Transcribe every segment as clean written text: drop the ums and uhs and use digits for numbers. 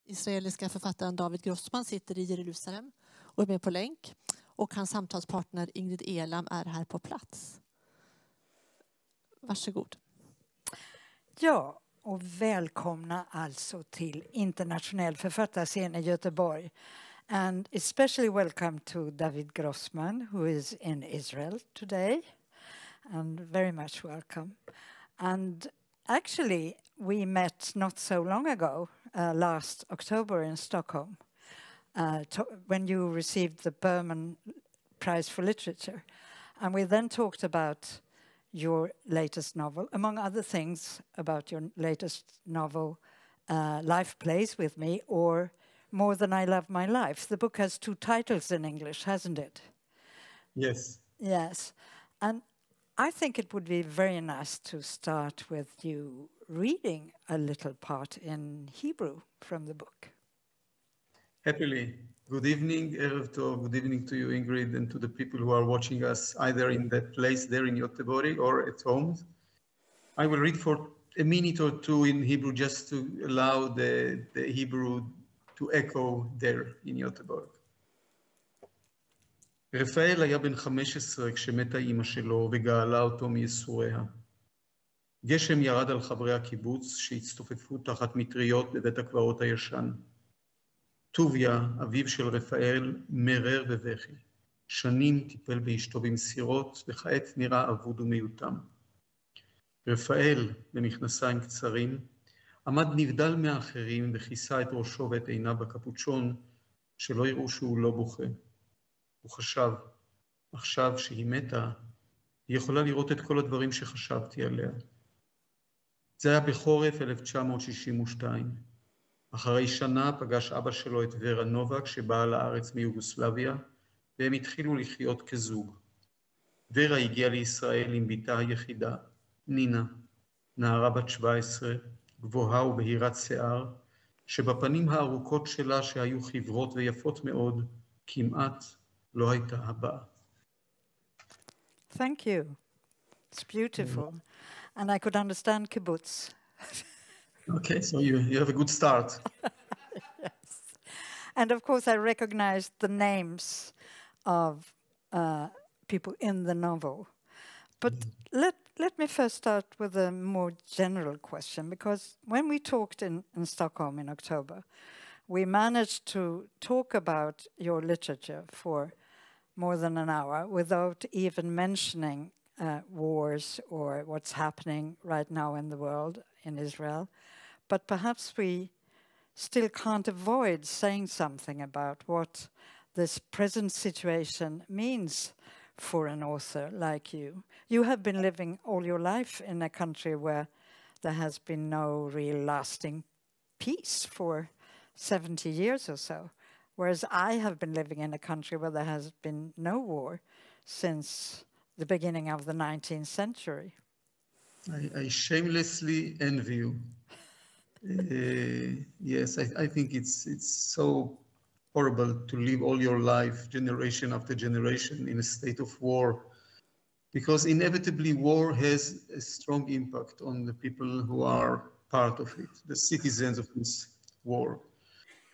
Israeliska författaren David Grossman sitter i Jerusalem och är med på länk. Och hans samtalspartner Ingrid Elam är här på plats. Varsågod. Ja, och välkomna alltså till internationell författarscen i Göteborg. And especially welcome to David Grossman, who is in Israel today. And very much welcome. And actually, we met not so long ago, last October in Stockholm, when you received the Berman Prize for Literature. And we then talked about your latest novel, among other things about your latest novel, Life Plays With Me, or More Than I Love My Life. The book has 2 titles in English, hasn't it? Yes. Yes. And I think it would be very nice to start with you reading a little part in Hebrew from the book. Happily. Good evening, Erev Tov. Good evening to you, Ingrid, and to the people who are watching us either in that place there in Göteborg or at home. I will read for a minute or 2 in Hebrew just to allow the Hebrew to echo there in Göteborg. רפאל היה בן 15 כשמתה אמא שלו וגאלה אותו מייסוריה. גשם ירד על חברי הקיבוץ שהצטופפו תחת מטריות בבית הקברות הישן. טוביה, אביו של רפאל, מרר בבכי. שנים טיפל באשתו במסירות, וכעת נראה אבוד ומיותם. רפאל, במכנסיים קצרים, עמד נבדל מהאחרים וכיסה את ראשו ואת עיניו בקפוצ'ון, שלא יראו שהוא לא בוכה. הוא חשב, עכשיו שהיא מתה, היא יכולה לראות את כל הדברים שחשבתי עליה. זה היה בחורף 1962. אחרי שנה פגש אבא שלו את ורה נובק שבאה לארץ מיוגוסלביה, והם התחילו לחיות כזוג. ורה הגיעה לישראל עם בתה היחידה, נינה, נערה בת 17, גבוהה ובהירת שיער, שבפנים הארוכות שלה שהיו חברות ויפות מאוד, כמעט לא הייתה הבאה. Thank you. It's beautiful. And I could understand kibbutz. Okay, so you have a good start. Yes. And of course, I recognized the names of people in the novel. But let me first start with a more general question, because when we talked in Stockholm in October, we managed to talk about your literature for more than an hour without even mentioning wars or what's happening right now in the world, in Israel. But perhaps we still can't avoid saying something about what this present situation means for an author like you. You have been living all your life in a country where there has been no real lasting peace for 70 years or so, whereas I have been living in a country where there has been no war since the beginning of the 19th century. I shamelessly envy you. Yes, I think it's so horrible to live all your life, generation after generation, in a state of war, because inevitably war has a strong impact on the people who are part of it, the citizens of this war.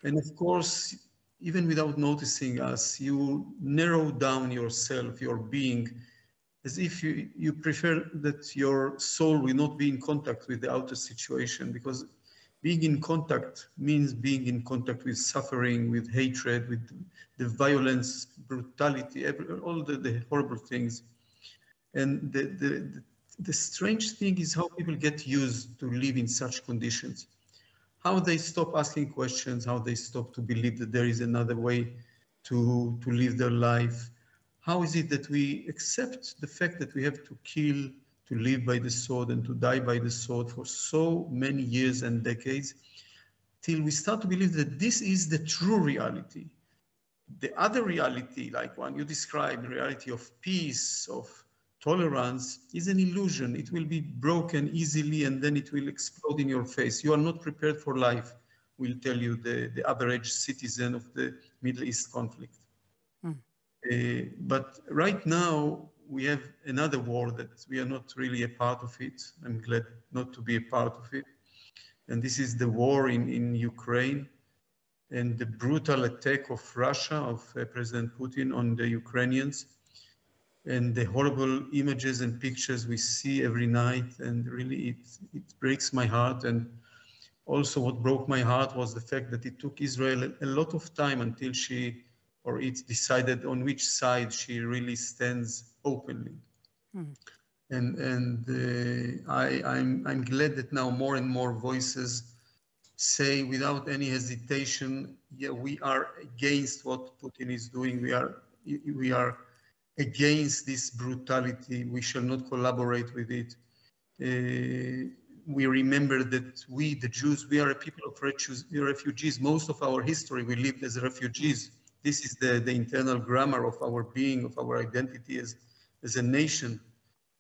And of course, even without noticing us, you narrow down yourself, your being, as if you prefer that your soul will not be in contact with the outer situation, because being in contact means being in contact with suffering, with hatred, with the violence, brutality, all the horrible things. And the strange thing is how people get used to live in such conditions. How they stop asking questions, how they stop to believe that there is another way to live their life. How is it that we accept the fact that we have to kill, to live by the sword and to die by the sword for so many years and decades, till we start to believe that this is the true reality. The other reality, like one you described, the reality of peace, of tolerance, is an illusion. It will be broken easily and then it will explode in your face. You are not prepared for life, will tell you the average citizen of the Middle East conflict. But right now, we have another war that we are not really a part of it. I'm glad not to be a part of it. And this is the war in Ukraine. and the brutal attack of Russia, of President Putin on the Ukrainians, and the horrible images and pictures we see every night, and really it breaks my heart. And also what broke my heart was the fact that it took Israel a lot of time until it decided on which side she really stands openly. And I'm glad that now more and more voices say without any hesitation, yeah, we are against what Putin is doing. We are against this brutality. We shall not collaborate with it. We remember that we, the Jews, we are a people of refugees. Most of our history, we lived as refugees. This is the internal grammar of our being, of our identity as a nation.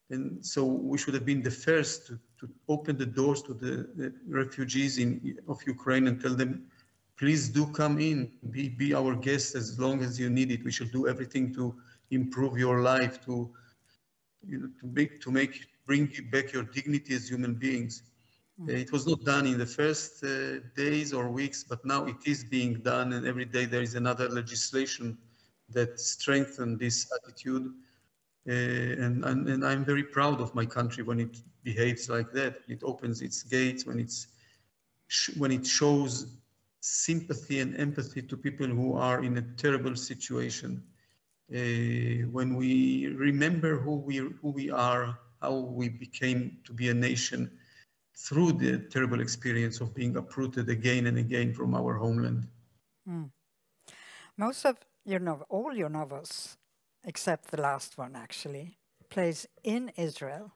And so we should have been the first to open the doors to the refugees of Ukraine and tell them, please do come in, be our guest as long as you need it. We shall do everything to improve your life, to bring you back your dignity as human beings. It was not done in the first days or weeks, but now it is being done, and every day there is another legislation that strengthens this attitude. And I'm very proud of my country when it behaves like that. It opens its gates, when it shows sympathy and empathy to people who are in a terrible situation. When we remember who we are, how we became to be a nation through the terrible experience of being uprooted again and again from our homeland. Most of all your novels, except the last one actually, plays in Israel,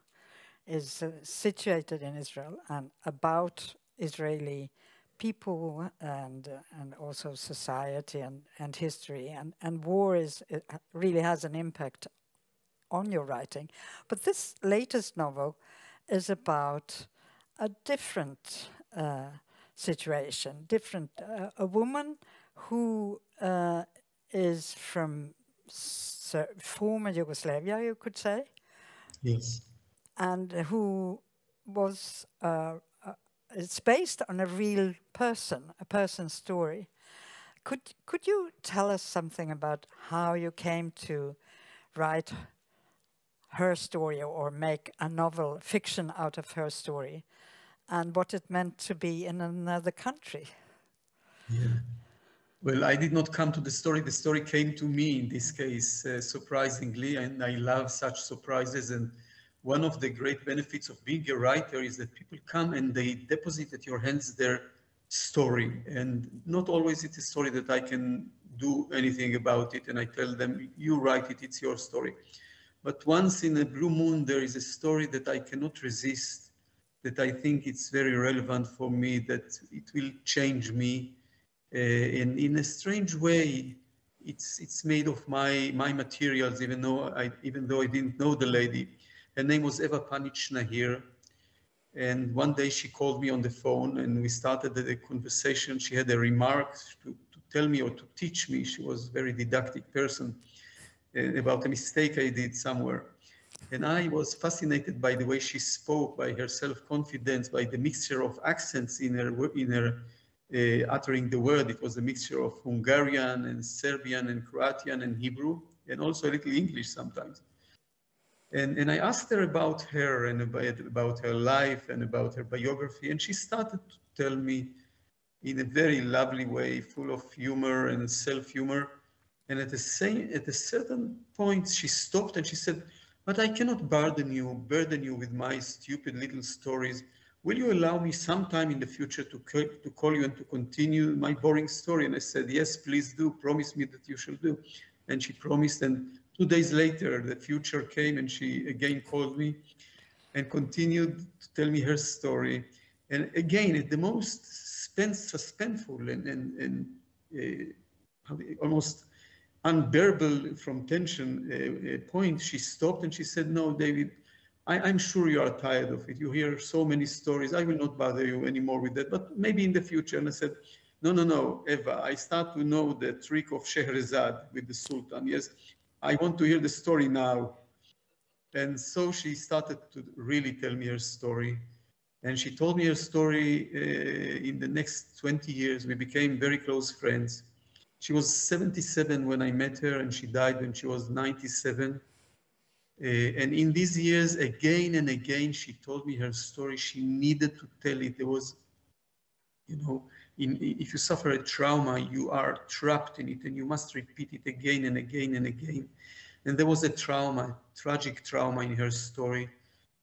is situated in Israel and about Israeli people and also society and history, and war really has an impact on your writing. But this latest novel is about a different situation, a woman who is from former Yugoslavia, you could say. Yes. And who was, it's based on a real person, a person's story. Could you tell us something about how you came to write her story or make a novel fiction out of her story, and what it meant to be in another country? Yeah. Well, I did not come to the story. The story came to me in this case, surprisingly, and I love such surprises. And one of the great benefits of being a writer is that people come and they deposit at your hands their story. And not always it's a story that I can do anything about it. And I tell them, you write it, it's your story. But once in a blue moon, there is a story that I cannot resist, that I think it's very relevant for me, that it will change me. In a strange way, it's made of my materials, even though I didn't know the lady. Her name was Eva Panichna here. And one day she called me on the phone and we started the conversation. She had a remark to tell me or to teach me. She was a very didactic person about a mistake I did somewhere. And I was fascinated by the way she spoke, by her self-confidence, by the mixture of accents in her uttering the word. It was a mixture of Hungarian and Serbian and Croatian and Hebrew, and also a little English sometimes. And I asked her about her and about her life and about her biography, and she started to tell me in a very lovely way, full of humor and self-humor. And at a certain point, she stopped and she said, "But I cannot burden you with my stupid little stories. Will you allow me sometime in the future to call you and to continue my boring story?" And I said, "Yes, please do. Promise me that you shall do." And she promised. And 2 days later, the future came and she again called me and continued to tell me her story. And again, at the most suspenseful and almost unbearable from tension point, she stopped and she said, "No, David, I'm sure you are tired of it. You hear so many stories. I will not bother you anymore with that, but maybe in the future." And I said, No, Eva, I start to know the trick of Scheherazade with the Sultan. Yes, I want to hear the story now. And so she started to really tell me her story. And she told me her story. In the next 20 years, we became very close friends. She was 77 when I met her, and she died when she was 97. And in these years, again and again, she told me her story. She needed to tell it. There was, you know, if you suffer a trauma, you are trapped in it, and you must repeat it again and again and again. And there was a trauma, tragic trauma in her story,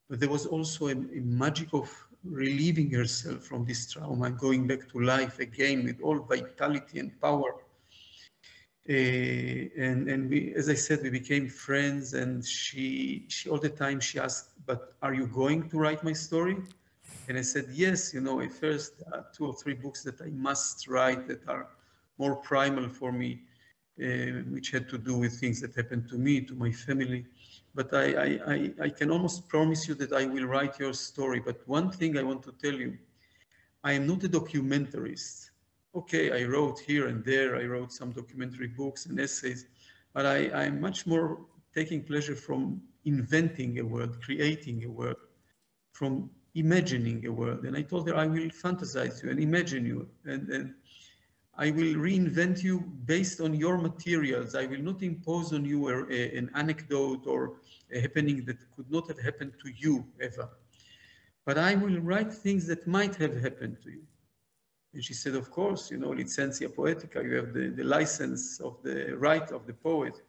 but there was also a magic of relieving herself from this trauma and going back to life again with all vitality and power. And we, as I said, we became friends, and she all the time she asked, but are you going to write my story? And I said, yes, you know, at first 2 or 3 books that I must write that are more primal for me, which had to do with things that happened to me, to my family. But I can almost promise you that I will write your story. But one thing I want to tell you, I am not a documentarist. Okay, I wrote here and there, I wrote some documentary books and essays, but I'm much more taking pleasure from inventing a world, creating a world, from imagining a world. And I told her, I will fantasize you and imagine you, and I will reinvent you based on your materials. I will not impose on you an anecdote or a happening that could not have happened to you ever. But I will write things that might have happened to you. And she said, of course, you know, licentia poetica, you have the license of the right of the poet.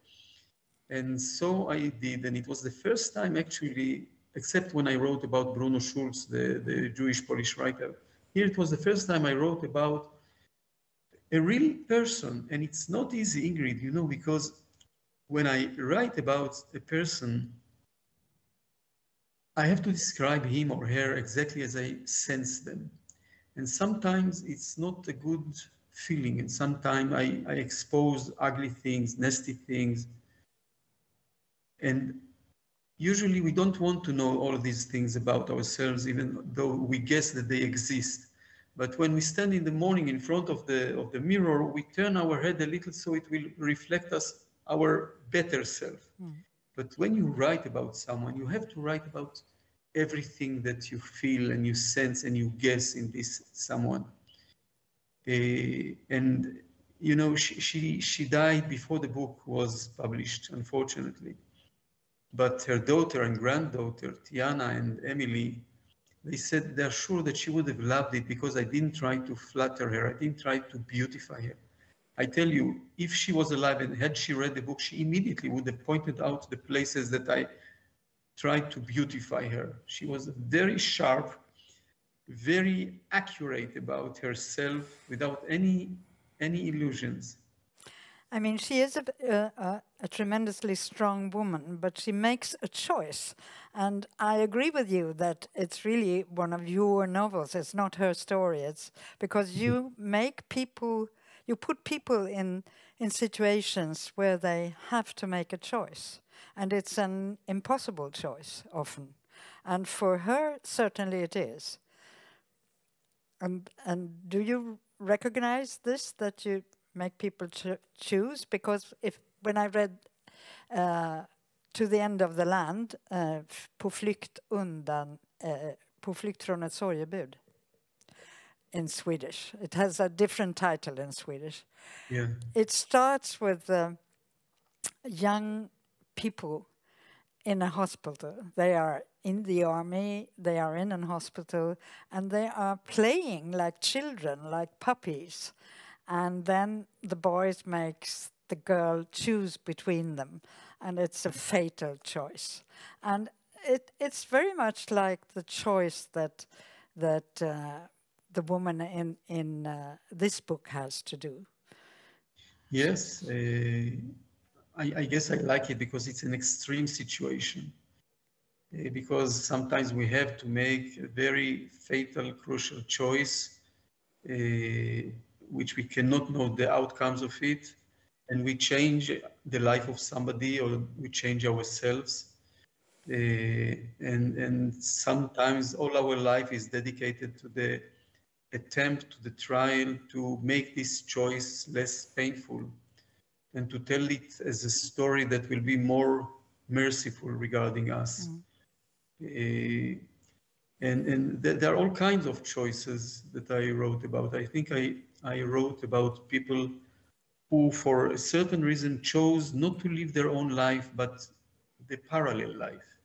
And so I did, and it was the first time actually, except when I wrote about Bruno Schulz, the Jewish Polish writer. Here it was the first time I wrote about a real person, and it's not easy, Ingrid, you know, because when I write about a person, I have to describe him or her exactly as I sense them. And sometimes it's not a good feeling, and sometimes I expose ugly things, nasty things. And usually we don't want to know all of these things about ourselves, even though we guess that they exist. But when we stand in the morning in front of the mirror, we turn our head a little so it will reflect us, our better self. But when you write about someone, you have to write about everything that you feel and you sense and you guess in this someone. And you know, she died before the book was published, unfortunately. But her daughter and granddaughter, Tiana and Emily, they said they're sure that she would have loved it because I didn't try to flatter her. I didn't try to beautify her. I tell you, if she was alive and had she read the book, she immediately would have pointed out the places that I tried to beautify her. She was very sharp, very accurate about herself without any illusions. I mean, she is a tremendously strong woman, but she makes a choice. And I agree with you that it's really one of your novels. It's not her story. It's because you make people, you put people in situations where they have to make a choice. And it's an impossible choice often. And for her, certainly it is. And do you recognize this, that you make people choose? Because when I read To the End of the Land, På flykt från ett sorgebud, in Swedish. It has a different title in Swedish. Yeah. It starts with young people in a hospital. They are in the army, they are in a hospital, and they are playing like children, like puppies. And then the boys makes the girl choose between them, and it's a fatal choice. And it's very much like the choice that the woman in this book has to do. Yes, I guess I like it because it's an extreme situation. Because sometimes we have to make a very fatal, crucial choice, which we cannot know the outcomes of it, and we change the life of somebody, or we change ourselves. And sometimes all our life is dedicated to the attempt, to the trial, to make this choice less painful, and to tell it as a story that will be more merciful regarding us. And there are all kinds of choices that I wrote about. I think I wrote about people who, for a certain reason, chose not to live their own life, but the parallel life,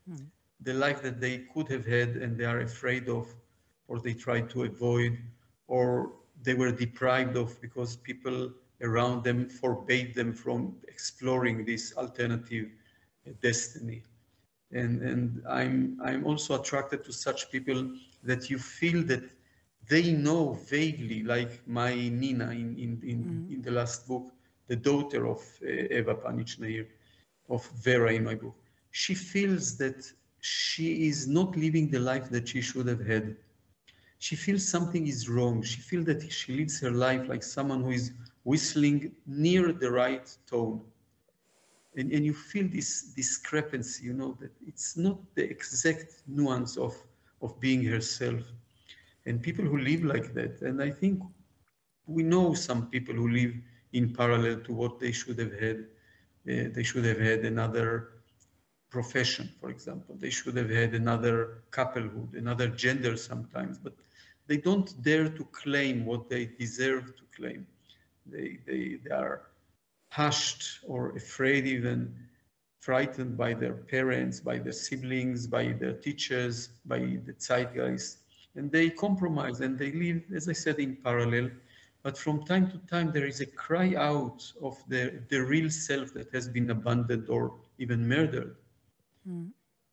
the life that they could have had and they are afraid of, or they try to avoid, or they were deprived of because people around them forbade them from exploring this alternative destiny. And I'm also attracted to such people that you feel that they know vaguely, like my Nina in the last book, the daughter of Eva Panichnair, of Vera in my book. She feels that she is not living the life that she should have had. She feels something is wrong. She feels that she lives her life like someone who is whistling near the right tone. And you feel this discrepancy, you know, that it's not the exact nuance of being herself. And people who live like that, and I think we know some people who live in parallel to what they should have had. They should have had another profession, for example. They should have had another couplehood, another gender sometimes, but they don't dare to claim what they deserve to claim. They are hushed or afraid, even frightened by their parents, by their siblings, by their teachers, by the zeitgeist. And they compromise and they live, as I said, in parallel. But from time to time, there is a cry out of the real self that has been abandoned or even murdered.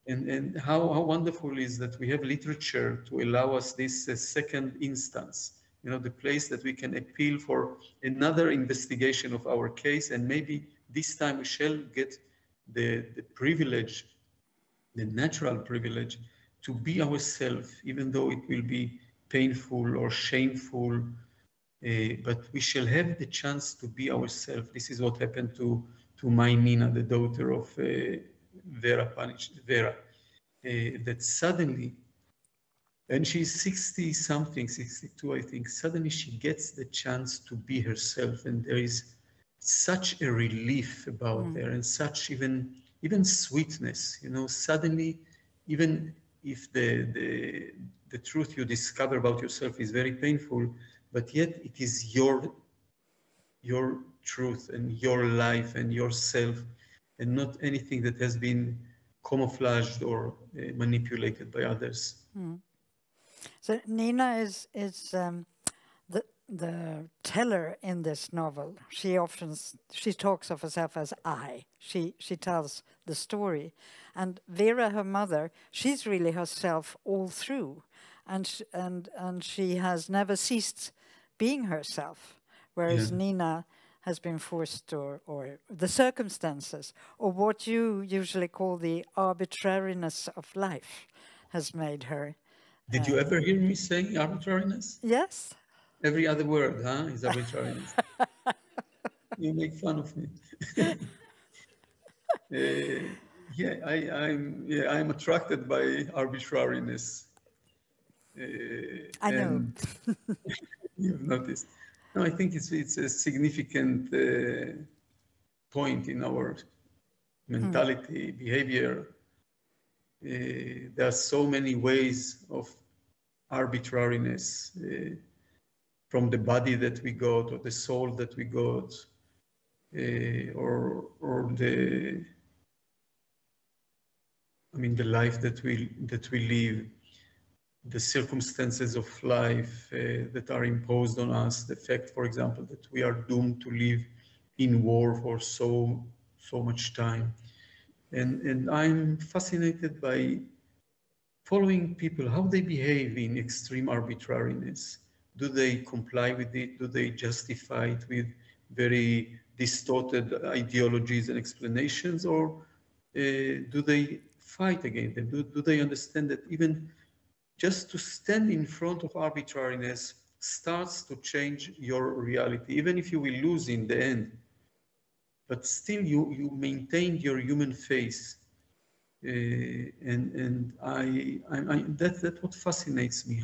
And how wonderful is that we have literature to allow us this second instance, you know, the place that we can appeal for another investigation of our case, and maybe this time we shall get the privilege, the natural privilege, to be ourselves, even though it will be painful or shameful, but we shall have the chance to be ourselves. This is what happened to my Nina, the daughter of Vera, that suddenly, and she's 60 something, 62, I think, suddenly she gets the chance to be herself. And there is such a relief about there, and such even sweetness, you know, suddenly, even if the truth you discover about yourself is very painful, but yet it is your truth and your life and yourself, and not anything that has been camouflaged or manipulated by others. So Nina is the teller in this novel. She talks of herself as I. She tells the story, and Vera, her mother, she's really herself all through, and she has never ceased being herself. Whereas Nina has been forced, or the circumstances, or what you usually call the arbitrariness of life, has made her. Did you ever hear me saying arbitrariness? Yes. Every other word, is arbitrariness. You make fun of me. I'm attracted by arbitrariness. I know. You've noticed. No, I think it's a significant point in our mentality, behavior. There are so many ways of arbitrariness, from the body that we got, or the soul that we got, or the life that we live, the circumstances of life that are imposed on us, the fact, for example, that we are doomed to live in war for so much time. And I'm fascinated by following people, how they behave in extreme arbitrariness. Do they comply with it? Do they justify it with very distorted ideologies and explanations? Or do they fight against them? Do they understand that even just to stand in front of arbitrariness starts to change your reality, even if you will lose in the end, but still you maintain your human face. And that's what fascinates me,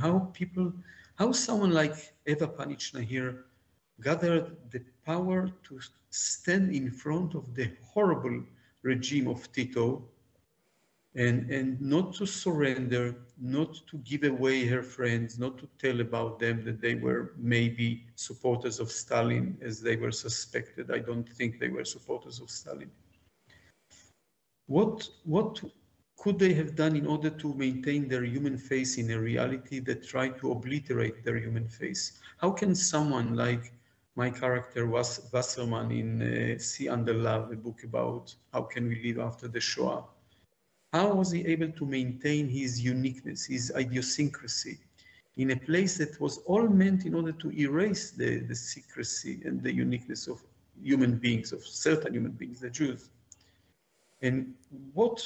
how someone like Eva Panichnair gathered the power to stand in front of the horrible regime of Tito and not to surrender, not to give away her friends, not to tell about them that they were maybe supporters of Stalin as they were suspected. I don't think they were supporters of Stalin. What could they have done in order to maintain their human face in a reality that tried to obliterate their human face? How can someone like my character Wasserman in Sea Under Love, a book about how can we live after the Shoah, how was he able to maintain his uniqueness, his idiosyncrasy, in a place that was all meant in order to erase the secrecy and the uniqueness of human beings, of certain human beings, the Jews? And what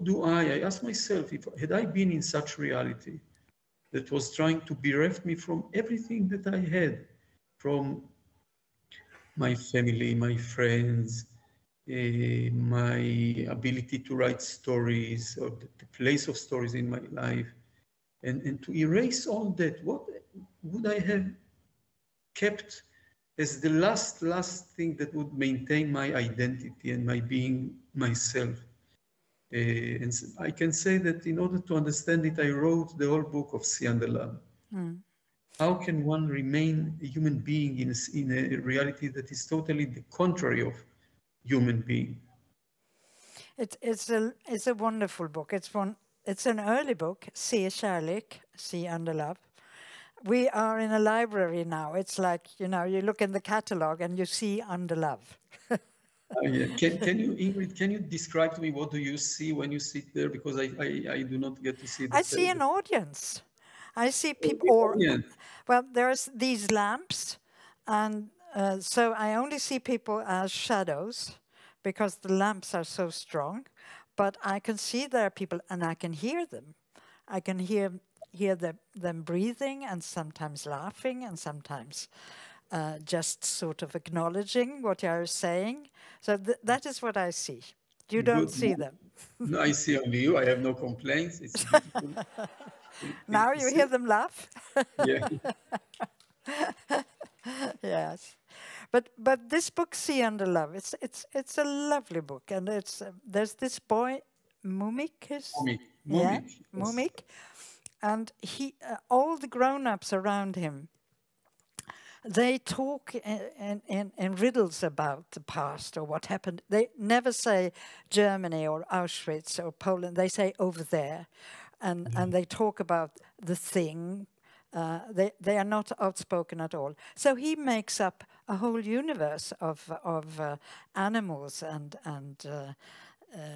do I ask myself, had I been in such reality that was trying to bereft me from everything that I had, from my family, my friends, my ability to write stories, or the place of stories in my life, and to erase all that, what would I have kept as the last thing that would maintain my identity and my being myself? And I can say that in order to understand it, I wrote the whole book of Sea Under Love. How can one remain a human being in a reality that is totally the contrary of human being? It's a wonderful book. It's an early book, Se kärlek, Sea Under Love. We are in a library now. It's like, you look in the catalog and you see Under Love. Yeah. Can you, Ingrid, can you describe to me what do you see when you sit there? Because I do not get to see the I see an audience. I see people, well, there's these lamps, and so I only see people as shadows because the lamps are so strong, but I can see there are people and I can hear them. I can hear them breathing and sometimes laughing and sometimes just sort of acknowledging what you're saying. So that is what I see. You don't see them. No, I see only you. I have no complaints. It's beautiful. Now you hear them laugh. Yeah. Yes, but this book, Sea Under Love, it's a lovely book, and there's this boy, Mumik, Mumik, and he all the grown-ups around him, they talk in riddles about the past or what happened. They never say Germany or Auschwitz or Poland. They say over there. And they talk about the thing. They are not outspoken at all. So he makes up a whole universe of animals and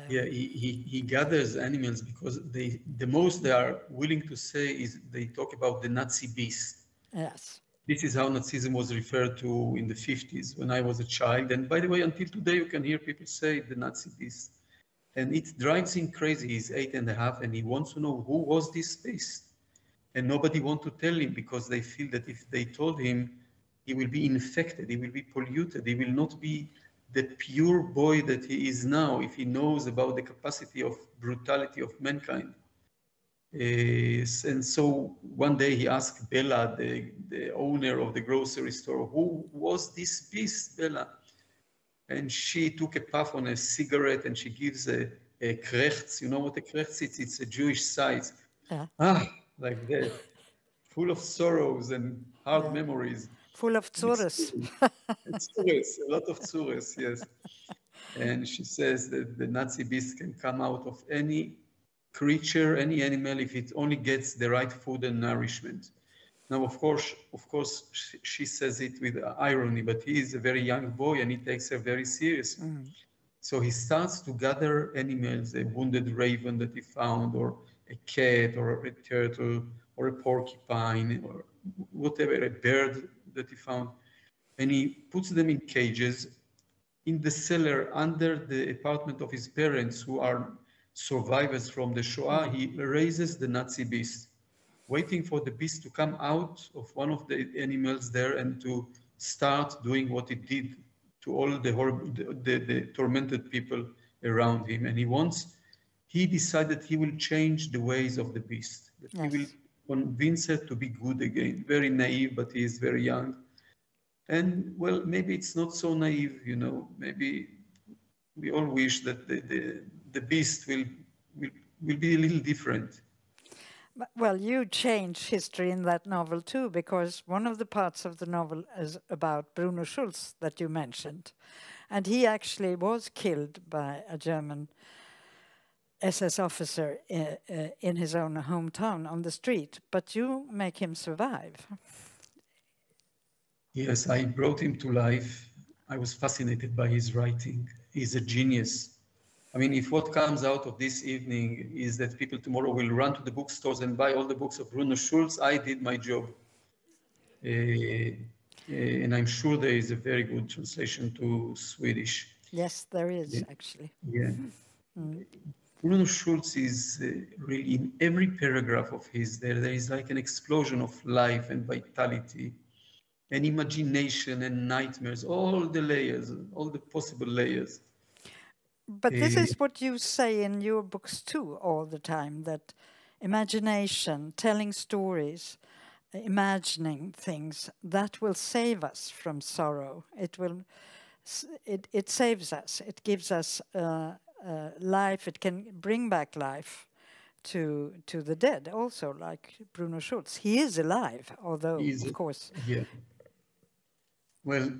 yeah, he gathers animals because the most they are willing to say is they talk about the Nazi beast. Yes. This is how Nazism was referred to in the 50s when I was a child. And by the way, until today, you can hear people say the Nazi beast. And it drives him crazy. He's 8.5 and he wants to know who was this beast. And nobody wants to tell him because they feel that if they told him, he will be infected, he will be polluted, he will not be the pure boy that he is now if he knows about the capacity of brutality of mankind. And so one day he asked Bella, the owner of the grocery store, who was this beast, Bella? And she took a puff on a cigarette and she gives a krechts. You know what a krechts is? It's a Jewish size. Yeah. Like that. Full of sorrows and hard memories. Full of tzures. Tzures, a lot of tzures, yes. And she says that the Nazi beast can come out of any creature, any animal, if it only gets the right food and nourishment. Now, of course, she says it with irony, but he is a very young boy and he takes her very seriously. Mm. So he starts to gather animals, a wounded raven that he found, or a cat, or a turtle, or a porcupine, or whatever, a bird that he found. And he puts them in cages in the cellar under the apartment of his parents, who are survivors from the Shoah. He raises the Nazi beast, waiting for the beast to come out of one of the animals there and to start doing what it did to all the tormented people around him. And he decided he will change the ways of the beast, that yes. He will convince her to be good again. Very naive, but he is very young. And well, maybe it's not so naive, you know, maybe we all wish that the beast will will be a little different. Well, you change history in that novel too, because one of the parts of the novel is about Bruno Schulz that you mentioned. And he actually was killed by a German SS officer in his own hometown on the street, but you make him survive. Yes, I brought him to life. I was fascinated by his writing. He's a genius. I mean, if what comes out of this evening is that people tomorrow will run to the bookstores and buy all the books of Bruno Schulz, I did my job. And I'm sure there is a very good translation to Swedish. Yes, there is, actually. Yeah. Bruno Schulz is really, in every paragraph of his, there is like an explosion of life and vitality and imagination and nightmares, all the layers, all the possible layers. But this is what you say in your books too all the time, that imagination, telling stories, imagining things, that will save us from sorrow. It saves us. It gives us life. It can bring back life to the dead also, like Bruno Schulz. He is alive, although, of course. Yeah. Well,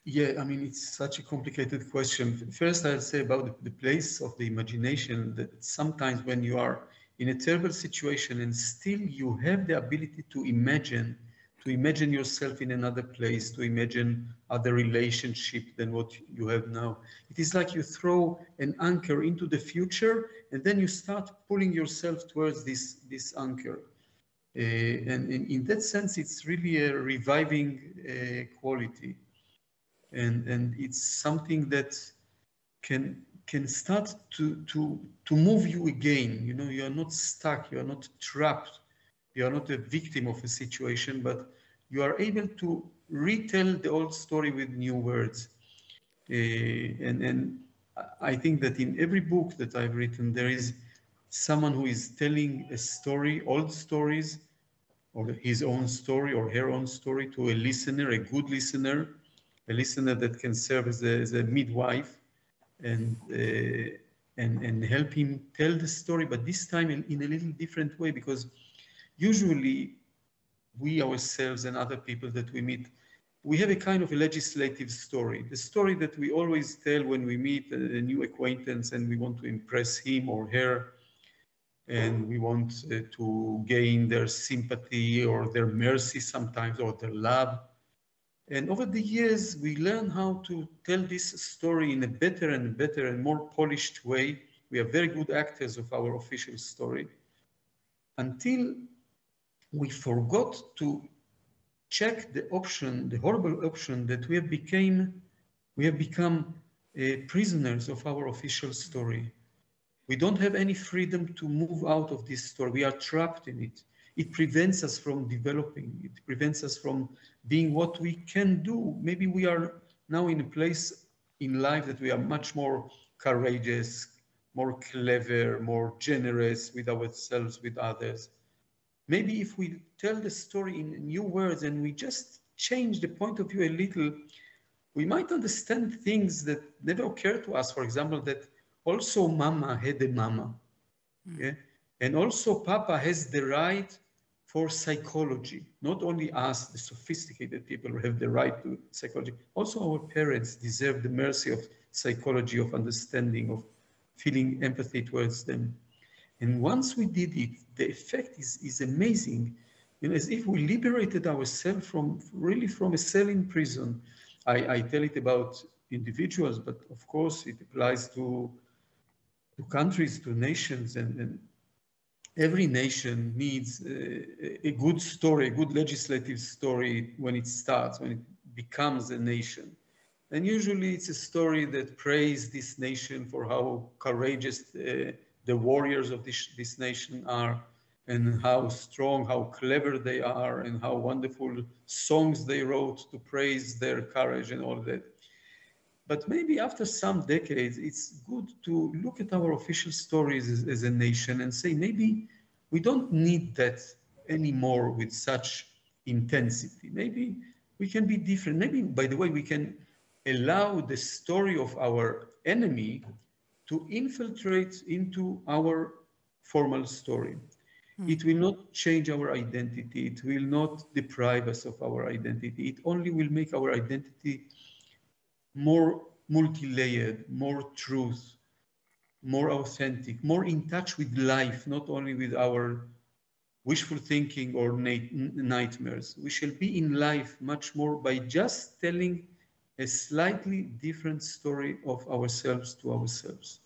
yeah, I mean, it's such a complicated question. First, I'll say about the place of the imagination, that sometimes when you are in a terrible situation and still you have the ability to imagine yourself in another place, to imagine other relationship than what you have now. It is like you throw an anchor into the future and then you start pulling yourself towards this anchor. And in that sense, it's really a reviving quality. And it's something that can start to move you again. You know, you are not stuck, you are not trapped, you are not a victim of a situation, but you are able to retell the old story with new words. And I think that in every book that I've written, there is someone who is telling a story, old stories, or his own story or her own story to a listener, a good listener, a listener that can serve as a midwife and help him tell the story, but this time in a little different way, because usually we ourselves and other people that we meet, we have a kind of a legislative story, the story that we always tell when we meet a new acquaintance and we want to impress him or her, and we want to gain their sympathy or their mercy sometimes, or their love. And over the years, we learn how to tell this story in a better and better and more polished way. We are very good actors of our official story, until we forgot to check the option, the horrible option that we have become prisoners of our official story. We don't have any freedom to move out of this story. We are trapped in it. It prevents us from developing. It prevents us from being what we can do. Maybe we are now in a place in life that we are much more courageous, more clever, more generous with ourselves, with others. Maybe if we tell the story in new words and we just change the point of view a little, we might understand things that never occurred to us. For example, that also Mama had a Mama. Yeah? And also Papa has the right for psychology. Not only us, the sophisticated people, have the right to psychology. Also our parents deserve the mercy of psychology, of understanding, of feeling empathy towards them. And once we did it, the effect is amazing. You know, as if we liberated ourselves from a cell in prison. I tell it about individuals, but of course it applies to countries, to nations, and every nation needs a good story, a good legislative story when it starts, when it becomes a nation. And usually it's a story that praises this nation for how courageous the warriors of this nation are, and how strong, how clever they are, and how wonderful songs they wrote to praise their courage and all that. But maybe after some decades, it's good to look at our official stories as a nation and say, maybe we don't need that anymore with such intensity. Maybe we can be different. Maybe, by the way, we can allow the story of our enemy to infiltrate into our formal story. It will not change our identity. It will not deprive us of our identity. It only will make our identity more multi-layered, more truth, more authentic, more in touch with life, not only with our wishful thinking or nightmares. We shall be in life much more by just telling a slightly different story of ourselves to ourselves.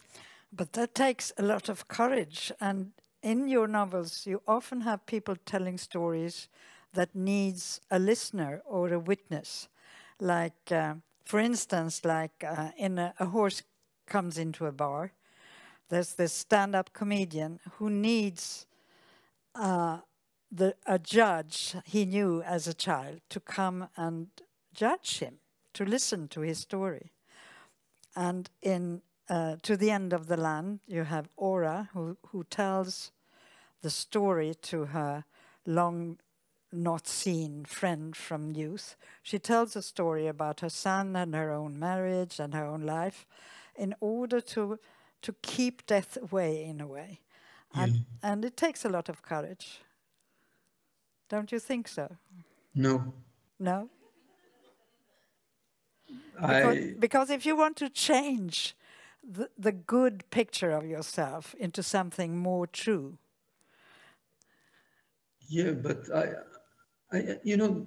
But that takes a lot of courage. And in your novels, you often have people telling stories that needs a listener or a witness. Like, for instance, like in a horse comes into a bar, there's this stand-up comedian who needs a judge he knew as a child to come and judge him, to listen to his story. And in To the End of the Land, you have Ora, who tells the story to her long not seen friend from youth. She tells a story about her son and her own marriage and her own life in order to keep death away in a way. And it takes a lot of courage. Don't you think so? No. No? I Because if you want to change the good picture of yourself into something more true. Yeah, but I you know,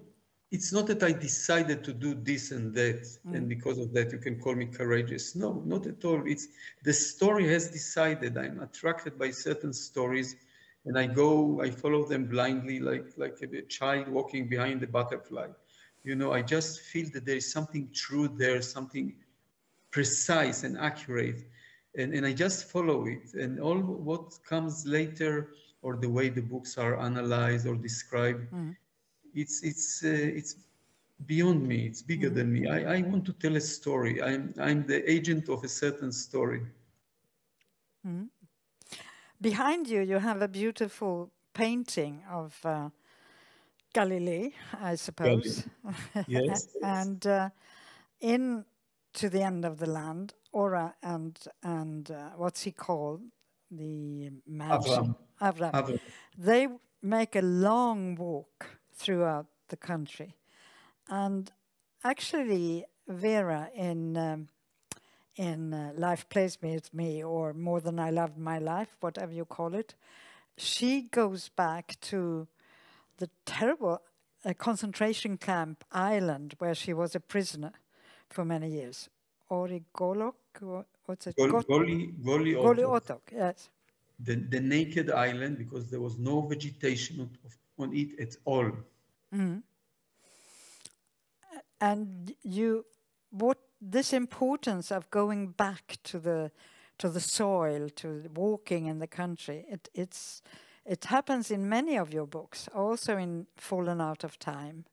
it's not that I decided to do this and that, and because of that you can call me courageous. No, not at all. It's the story has decided. I'm attracted by certain stories, and I follow them blindly, like a child walking behind a butterfly. You know, I just feel that there is something true there, something precise and accurate, and I just follow it. And all what comes later, or the way the books are analyzed or described, it's beyond me. It's bigger than me. I want to tell a story. I'm the agent of a certain story. Behind you, you have a beautiful painting of Galilee, I suppose. Yes. And in To the End of the Land, Ora and what's he called? The man. Avram. They make a long walk throughout the country. And actually, Vera in Life Plays With Me, or More Than I Loved My Life, whatever you call it, she goes back to the terrible concentration camp island where she was a prisoner for many years. Origolok, what's it? Goli Otok, yes. The naked island, because there was no vegetation on it at all. And this importance of going back to the soil, to walking in the country, it happens in many of your books, also in Fallen Out of Time.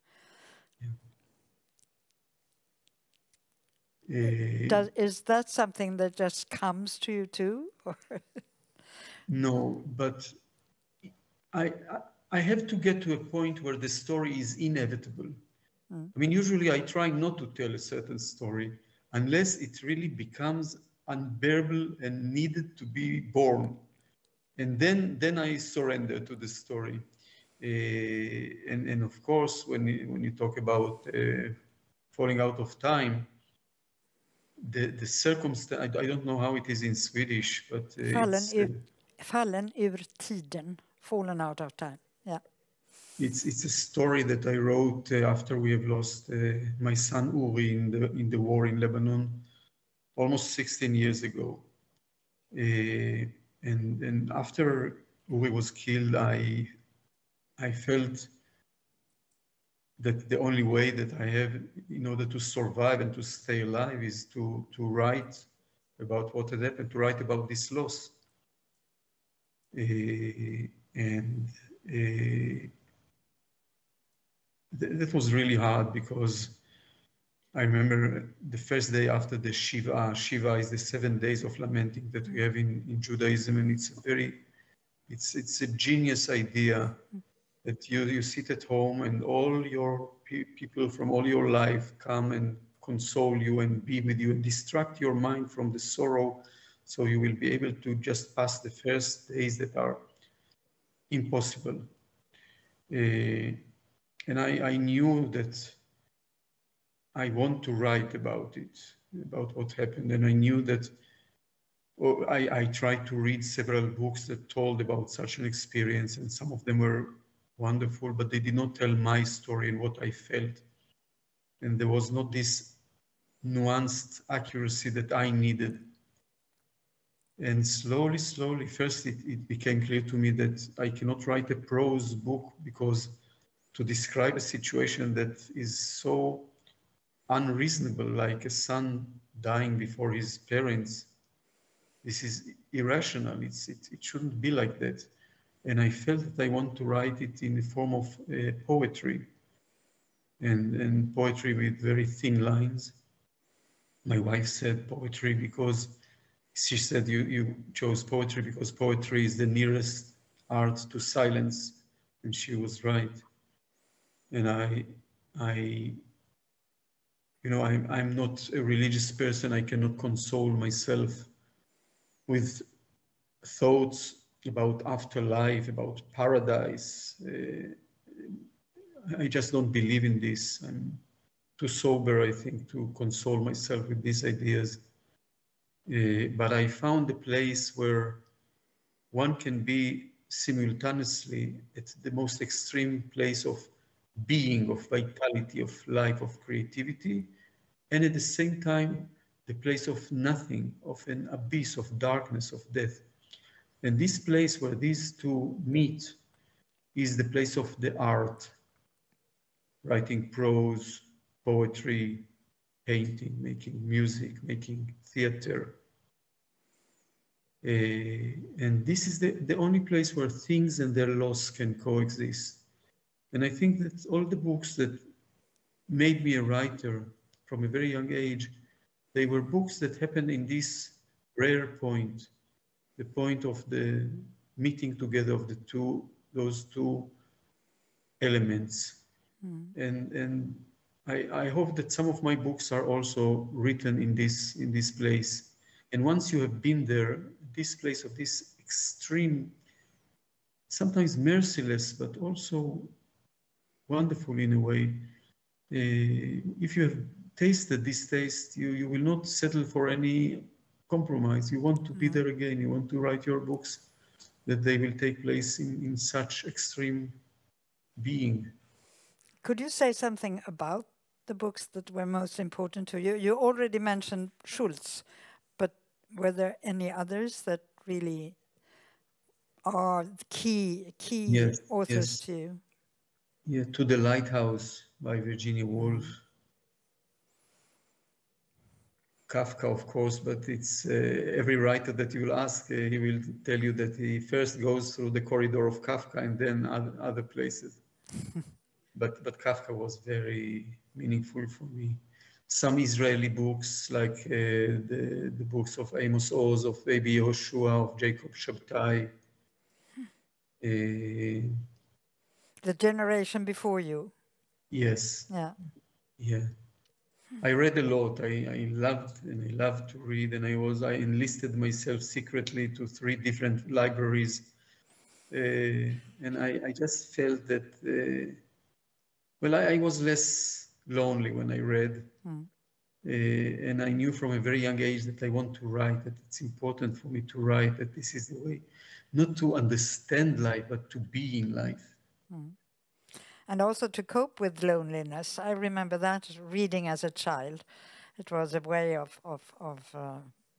Is that something that just comes to you too? No, but I have to get to a point where the story is inevitable. I mean, usually I try not to tell a certain story unless it really becomes unbearable and needed to be born. And then I surrender to the story. And of course, when you talk about Falling Out of Time, the circumstance, I don't know how it is in Swedish, but Fallen ur tiden, Fallen Out of Time, yeah. It's a story that I wrote after we have lost my son Uri in the war in Lebanon, almost 16 years ago. And after Uri was killed, I felt that the only way that I have in order to survive and to stay alive is to write about what had happened, to write about this loss. That was really hard, because I remember the first day after the Shiva. Shiva is the 7 days of lamenting that we have in Judaism, and it's a genius idea that you sit at home and all your people from all your life come and console you and be with you and distract your mind from the sorrow So you will be able to just pass the first days that are impossible. And I knew that I want to write about it, about what happened. And I knew that I tried to read several books that told about such an experience, and some of them were wonderful, but they did not tell my story and what I felt. And there was not this nuanced accuracy that I needed. And slowly, first it became clear to me that I cannot write a prose book, because to describe a situation that is so unreasonable, like a son dying before his parents, this is irrational. It shouldn't be like that. And I felt that I want to write it in the form of poetry, and poetry with very thin lines. My wife said poetry because she said you chose poetry because poetry is the nearest art to silence, and she was right. And I'm not a religious person. I cannot console myself with thoughts about afterlife, about paradise. I just don't believe in this. I'm too sober, I think, to console myself with these ideas. But I found a place where one can be simultaneously at the most extreme place of being, of vitality, of life, of creativity, and at the same time, the place of nothing, of an abyss, of darkness, of death. And this place where these two meet is the place of the art, writing prose, poetry, painting, making music, making theater. And this is the only place where things and their loss can coexist. And I think that all the books that made me a writer from a very young age, they were books that happened in this rare point, the point of the meeting together of those two elements. And I hope that some of my books are also written in this place. And once you have been there, this place of this extreme, sometimes merciless, but also wonderful in a way, if you have tasted this taste, you will not settle for any compromise. You want to be there again. You want to write your books that they will take place in such extreme being. Could you say something about the books that were most important to you? You already mentioned Schultz, but were there any others that really are key Yes, authors yes. to you? Yeah, To the Lighthouse by Virginia Woolf. Kafka, of course, but it's every writer that you will ask, he will tell you that he first goes through the corridor of Kafka and then other places. But Kafka was very meaningful for me. Some Israeli books, like the books of Amos Oz, of Baby Yehoshua, of Jacob Shabtai. The generation before you. Yes. Yeah. I read a lot. I loved to read, and I enlisted myself secretly to 3 different libraries. And I just felt that, I was less lonely when I read. And I knew from a very young age that I want to write, that it's important for me to write, that this is the way, not to understand life, but to be in life. And also to cope with loneliness. I remember that reading as a child. It was a way of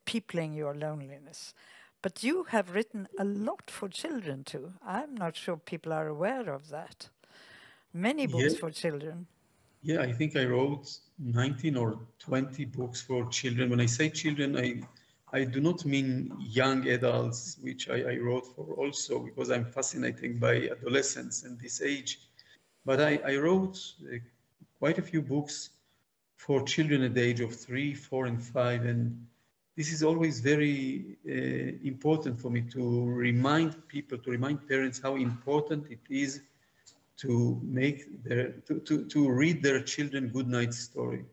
peopling your loneliness. But you have written a lot for children too. I'm not sure people are aware of that. Many books for children. Yeah, I think I wrote 19 or 20 books for children. When I say children, I do not mean young adults, which I wrote for also, because I'm fascinated by adolescents and this age. But I wrote quite a few books for children at the age of 3, 4, and 5. And this is always very important for me to remind people, to remind parents how important it is to to read their children good night story,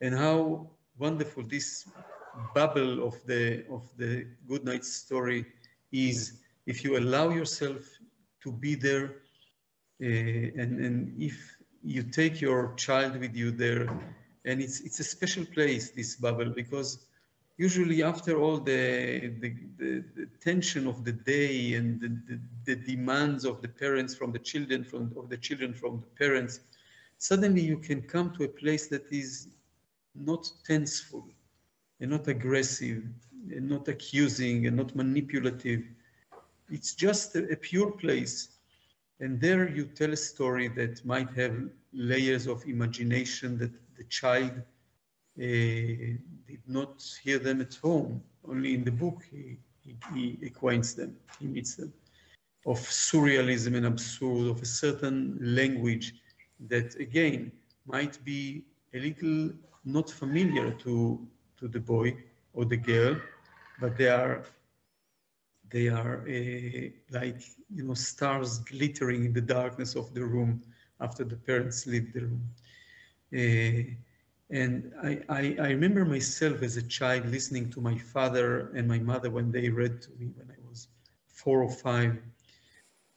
and how wonderful this bubble of the good night story is if you allow yourself to be there, and if you take your child with you there, and it's a special place, this bubble, because usually after all the tension of the day and the demands of the parents from the children, from the parents, suddenly you can come to a place that is not tenseful and not aggressive and not accusing and not manipulative. It's just a pure place. And there you tell a story that might have layers of imagination that the child did not hear them at home. Only in the book he acquaints them, he meets them. Of surrealism and absurd, of a certain language that again might be a little not familiar to the boy or the girl, but they are like, you know, stars glittering in the darkness of the room after the parents leave the room. And I remember myself as a child listening to my father and my mother when they read to me when I was 4 or 5.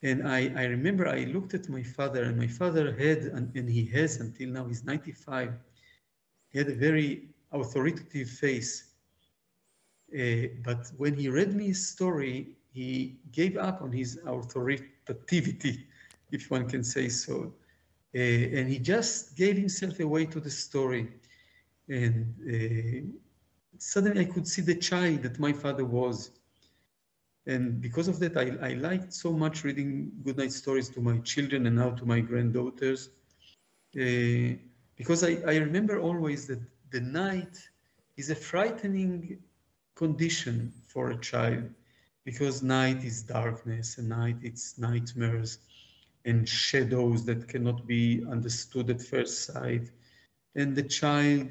And I remember I looked at my father, and my father had, and he has until now, he's 95, he had a very authoritative face. But when he read me his story, he gave up on his authoritativity, if one can say so. And he just gave himself away to the story. And suddenly I could see the child that my father was. And because of that, I liked so much reading goodnight stories to my children and now to my granddaughters. Because I remember always that the night is a frightening condition for a child, because night is darkness, and night it's nightmares and shadows that cannot be understood at first sight. And the child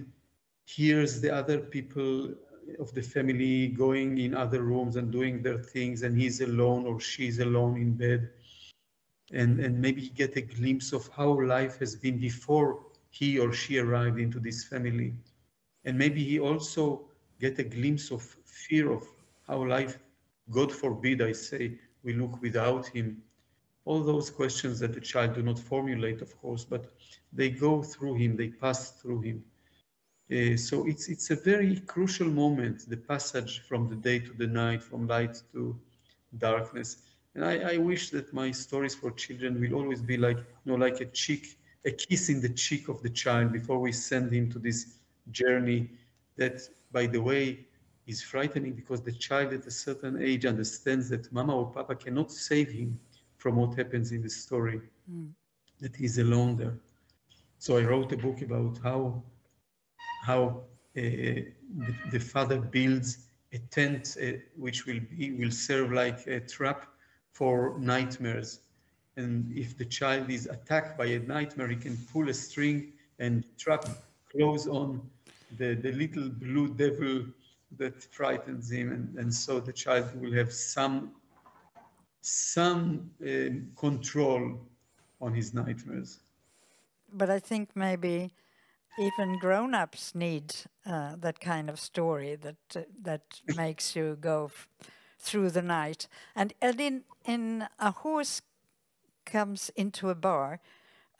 hears the other people of the family going in other rooms and doing their things, and he's alone or she's alone in bed. And maybe he get a glimpse of how life has been before he or she arrived into this family. And maybe he also get a glimpse of fear of how life, God forbid, I say, will look without him. All those questions that the child do not formulate, of course, but they go through him, they pass through him. So it's a very crucial moment, the passage from the day to the night, from light to darkness. And I wish that my stories for children will always be like, you know, like a kiss in the cheek of the child before we send him to this journey that, by the way, is frightening, because the child at a certain age understands that Mama or Papa cannot save him from what happens in the story, that he's alone there. So I wrote a book about how the father builds a tent which will serve like a trap for nightmares. And if the child is attacked by a nightmare, he can pull a string and trap close on the little blue devil that frightens him, and so the child will have some control on his nightmares. But I think maybe even grown-ups need that kind of story that makes you go through the night. And in A Horse Comes into a Bar,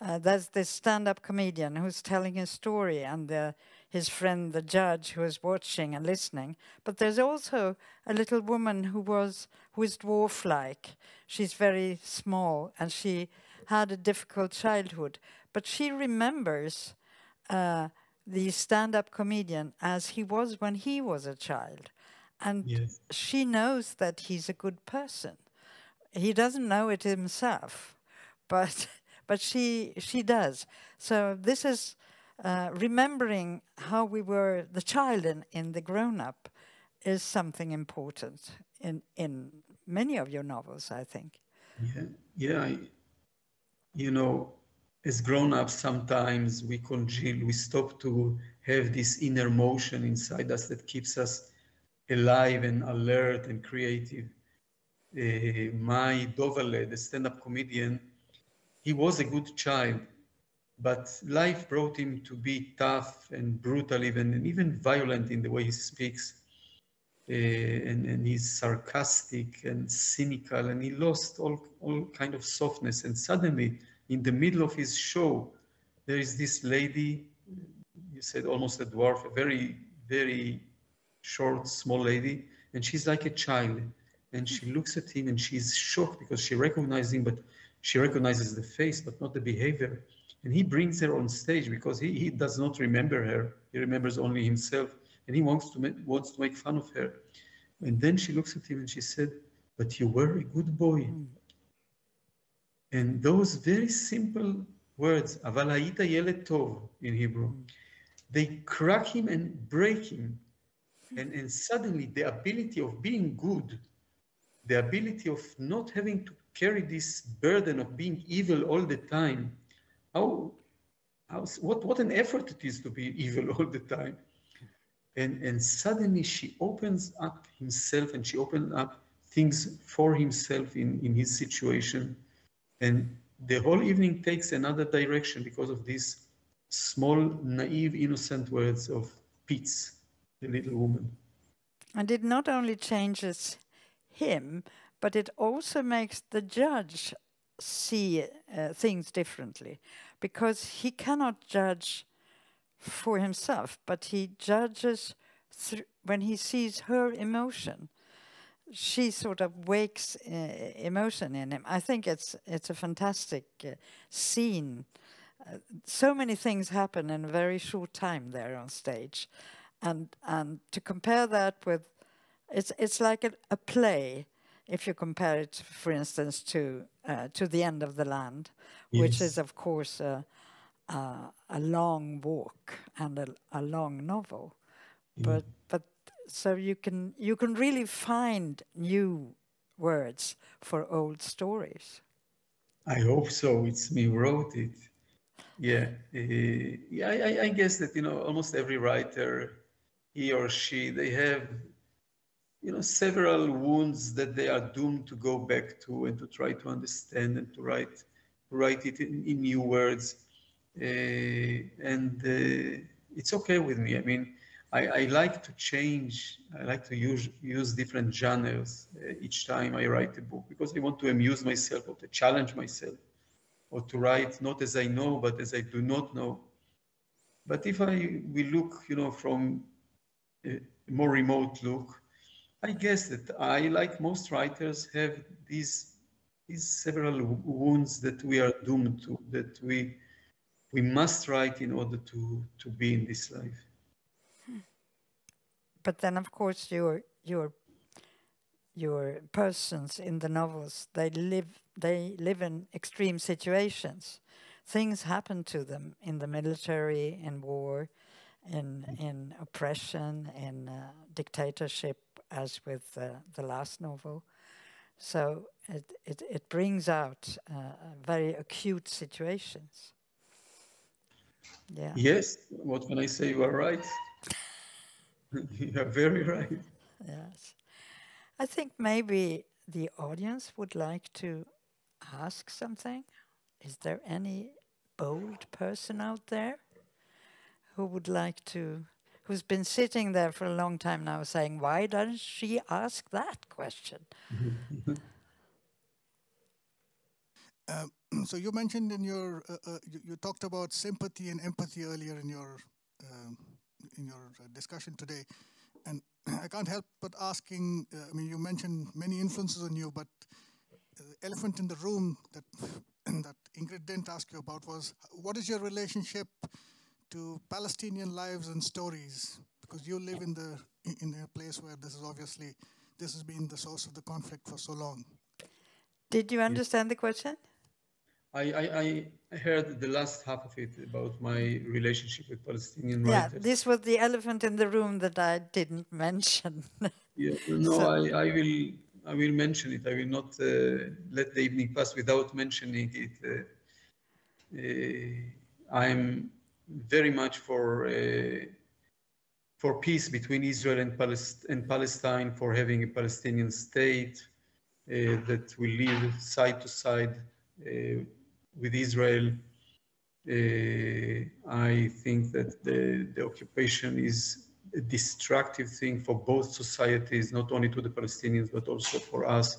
there's this stand-up comedian who's telling a story, and his friend, the judge, who is watching and listening. But there's also a little woman who is dwarf-like. She's very small, and she had a difficult childhood. But she remembers the stand-up comedian as he was when he was a child. And Yes. she knows that he's a good person. He doesn't know it himself, but she does. So this is remembering how we were the child in the grown-up is something important in many of your novels, I think. Yeah. You know, as grown-ups, sometimes we congeal, we stop to have this inner motion inside us that keeps us alive and alert and creative. My Dovale, the stand-up comedian, he was a good child, but life brought him to be tough and brutal, even violent in the way he speaks. And he's sarcastic and cynical, and he lost all kind of softness. And suddenly, in the middle of his show, there is this lady, you said almost a dwarf, a very, very short, small lady, and she's like a child. And she looks at him and she's shocked because she recognizes him, but she recognizes the face, but not the behavior. And he brings her on stage because he does not remember her. He remembers only himself, and he wants to make fun of her. And then she looks at him and she said, "But you were a good boy." And those very simple words, "Aval hayita yeled tov" in Hebrew, they crack him and break him. And suddenly the ability of being good, the ability of not having to carry this burden of being evil all the time, what an effort it is to be evil all the time. And suddenly she opens up himself, and she opens up things for himself in his situation. And the whole evening takes another direction because of these small, naive, innocent words of Pitz, the little woman. And it not only changes him, but it also makes the judge see things differently, because he cannot judge for himself, but he judges when he sees her emotion. She sort of wakes emotion in him. I think it's a fantastic scene. So many things happen in a very short time there on stage, and to compare that with, it's like a play. If you compare it, for instance, to The End of the Land, Yes. which is of course a long walk and a long novel, but so you can really find new words for old stories. I hope so. It's me who wrote it. Yeah, I guess that, almost every writer, he or she, they have, several wounds that they are doomed to go back to and to try to understand and to write it in new words. And it's okay with me. I mean, I like to change. I like to use different genres each time I write a book, because I want to amuse myself or to challenge myself, or to write not as I know, but as I do not know. But if we look, from a more remote look, I guess that I, like most writers, have these several wounds that we are doomed to, that we must write in order to be in this life. But then, of course, your persons in the novels, they live in extreme situations. Things happen to them in the military, in war, in oppression, in dictatorship, as with the last novel. So it brings out very acute situations. Yeah. Yes, what can I say? You are right. You are very right. Yes. I think maybe the audience would like to ask something. Is there any bold person out there who would like to, who's been sitting there for a long time now saying, why doesn't she ask that question? So you mentioned in your, you talked about sympathy and empathy earlier in your discussion today. And I can't help but asking, I mean, you mentioned many influences on you, but the elephant in the room that Ingrid didn't ask you about was, what is your relationship to Palestinian lives and stories? Because you live in a place where this has been the source of the conflict for so long. Did you understand the question? I heard the last half of it about my relationship with Palestinian writers. Yeah, this was the elephant in the room that I didn't mention. Yeah, no, So- I will mention it. I will not let the evening pass without mentioning it. I'm very much for peace between Israel and Palestine, for having a Palestinian state that will live side to side with Israel. I think that the occupation is a destructive thing for both societies, not only to the Palestinians, but also for us.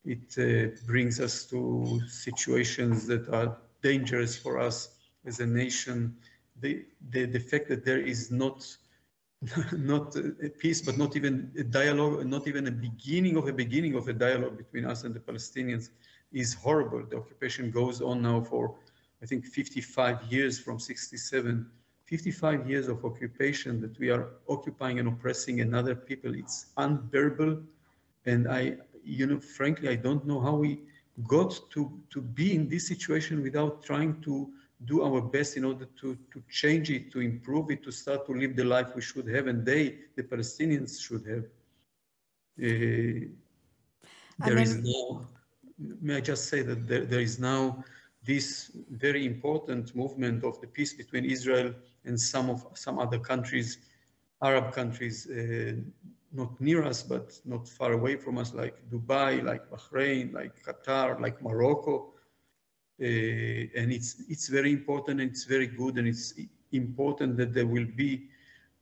It brings us to situations that are dangerous for us as a nation. The fact that there is not a peace, but not even a dialogue, not even a beginning of a dialogue between us and the Palestinians is horrible. The occupation goes on now for, I think, 55 years from 67. 55 years of occupation that we are occupying and oppressing another people. It's unbearable. And frankly, I don't know how we got to be in this situation without trying to do our best in order to change it, to improve it, to start to live the life we should have, and the Palestinians, should have. May I just say that there is now this very important movement of the peace between Israel and some other countries, Arab countries, not near us, but not far away from us, like Dubai, like Bahrain, like Qatar, like Morocco. And it's very important, and it's very good, and it's important that there will be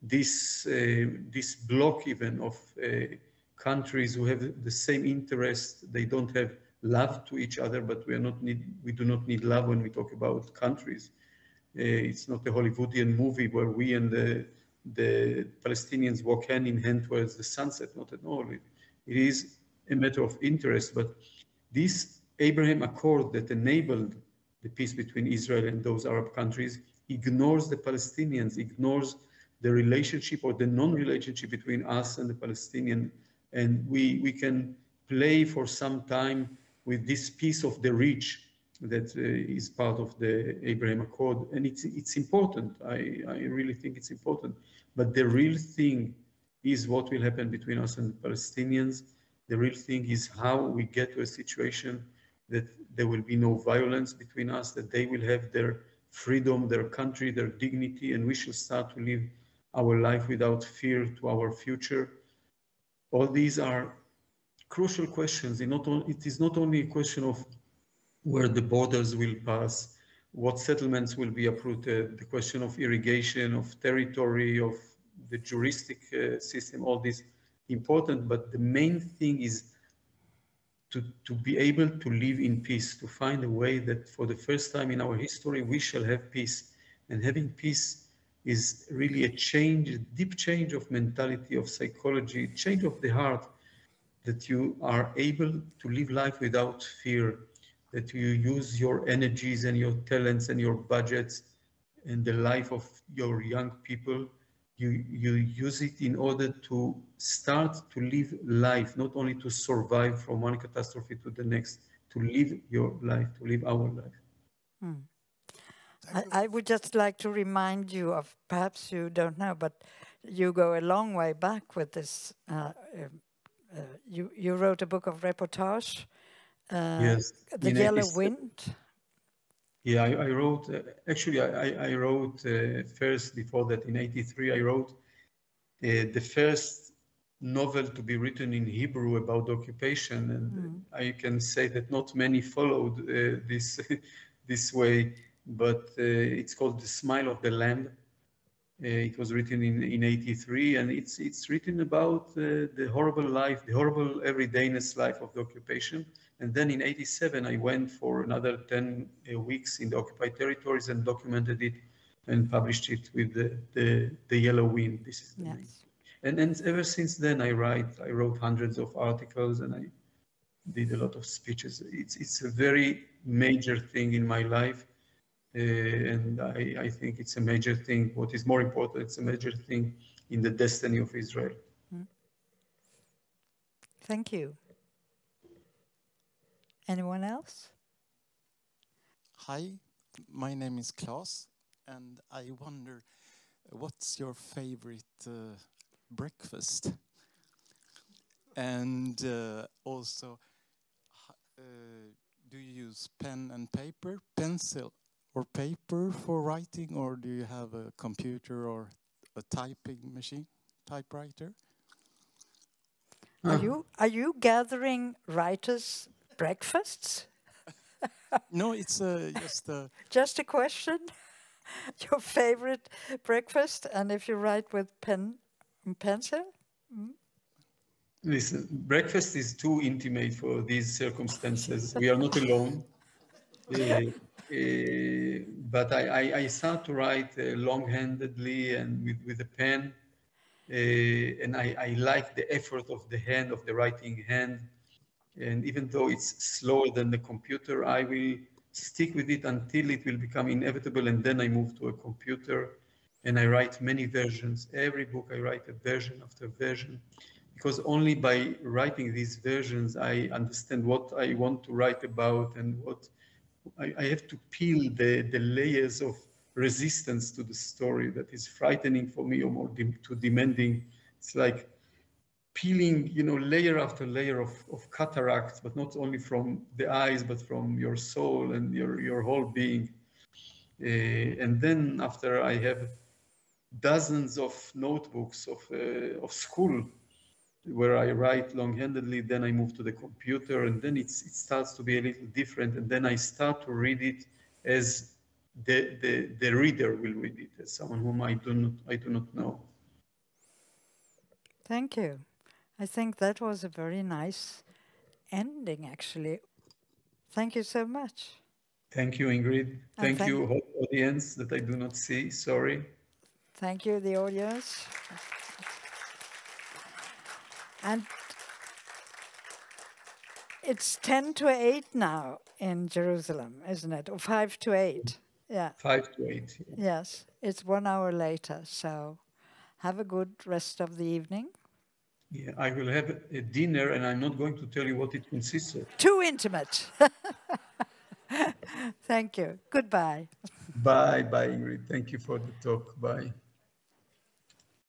this block even of countries who have the same interest. They don't have love to each other, but we do not need love when we talk about countries. It's not a Hollywoodian movie where we and the Palestinians walk hand in hand towards the sunset, not at all. It is a matter of interest, but this Abraham Accord that enabled the peace between Israel and those Arab countries ignores the Palestinians, ignores the relationship or the non-relationship between us and the Palestinian. And we can play for some time with this piece of the reach that is part of the Abraham Accord. And it's important. I really think it's important. But the real thing is what will happen between us and the Palestinians. The real thing is how we get to a situation that there will be no violence between us, that they will have their freedom, their country, their dignity, and we shall start to live our life without fear to our future. All these are crucial questions. It is not only a question of where the borders will pass, what settlements will be uprooted, the question of irrigation, of territory, of the juristic system, all this important, but the main thing is to be able to live in peace, to find a way that for the first time in our history, we shall have peace. And having peace is really a change, a deep change of mentality, of psychology, change of the heart, that you are able to live life without fear, that you use your energies and your talents and your budgets and the life of your young people. You use it in order to start to live life, not only to survive from one catastrophe to the next, to live your life, to live our life. I would just like to remind you of, perhaps you don't know, but you go a long way back with this. You wrote a book of reportage, yes, The Yellow Wind. Yeah, I wrote, actually I wrote first, before that in '83, I wrote the first novel to be written in Hebrew about the occupation. And I can say that not many followed this way, but it's called The Smile of the Lamb. It was written in '83, and it's written about the horrible life, the horrible everydayness life of the occupation. And then in '87, I went for another 10 weeks in the occupied territories and documented it and published it with the Yellow Wind. This is the name. And ever since then, I wrote hundreds of articles, and I did a lot of speeches. It's a very major thing in my life. And I think it's a major thing. What is more important, it's a major thing in the destiny of Israel. Thank you. Anyone else? Hi, my name is Klaus, and I wonder, what's your favorite breakfast? And also, do you use pen and paper, pencil or paper for writing, or do you have a computer or a typing machine, typewriter? Are you gathering writers' breakfasts? No, it's just Just a question. Your favorite breakfast, and if you write with pen and pencil? Listen, breakfast is too intimate for these circumstances. We are not alone. But I start to write long-handedly and with a pen. And I like the effort of the hand, of the writing hand. And even though it's slower than the computer, I will stick with it until it will become inevitable. And then I move to a computer and I write many versions. Every book I write a version after version, because only by writing these versions, I understand what I want to write about and what I have to peel the layers of resistance to the story that is frightening for me or more too demanding. It's like peeling, layer after layer of cataracts, but not only from the eyes, but from your soul and your whole being. And then after I have dozens of notebooks of school where I write long-handedly, then I move to the computer, and then it starts to be a little different. And then I start to read it as the reader will read it, as someone whom I do not know. Thank you. I think that was a very nice ending, actually. Thank you so much. Thank you, Ingrid. Thank you, whole audience that I do not see. Sorry. Thank you, the audience. And it's 10 to 8 now in Jerusalem, isn't it? Or 5 to 8. Yeah. 5 to 8. Yes, it's 1 hour later. So have a good rest of the evening. Yeah, I will have a dinner, and I'm not going to tell you what it consists of. Too intimate. Thank you. Goodbye. Bye, Ingrid. Thank you for the talk. Bye.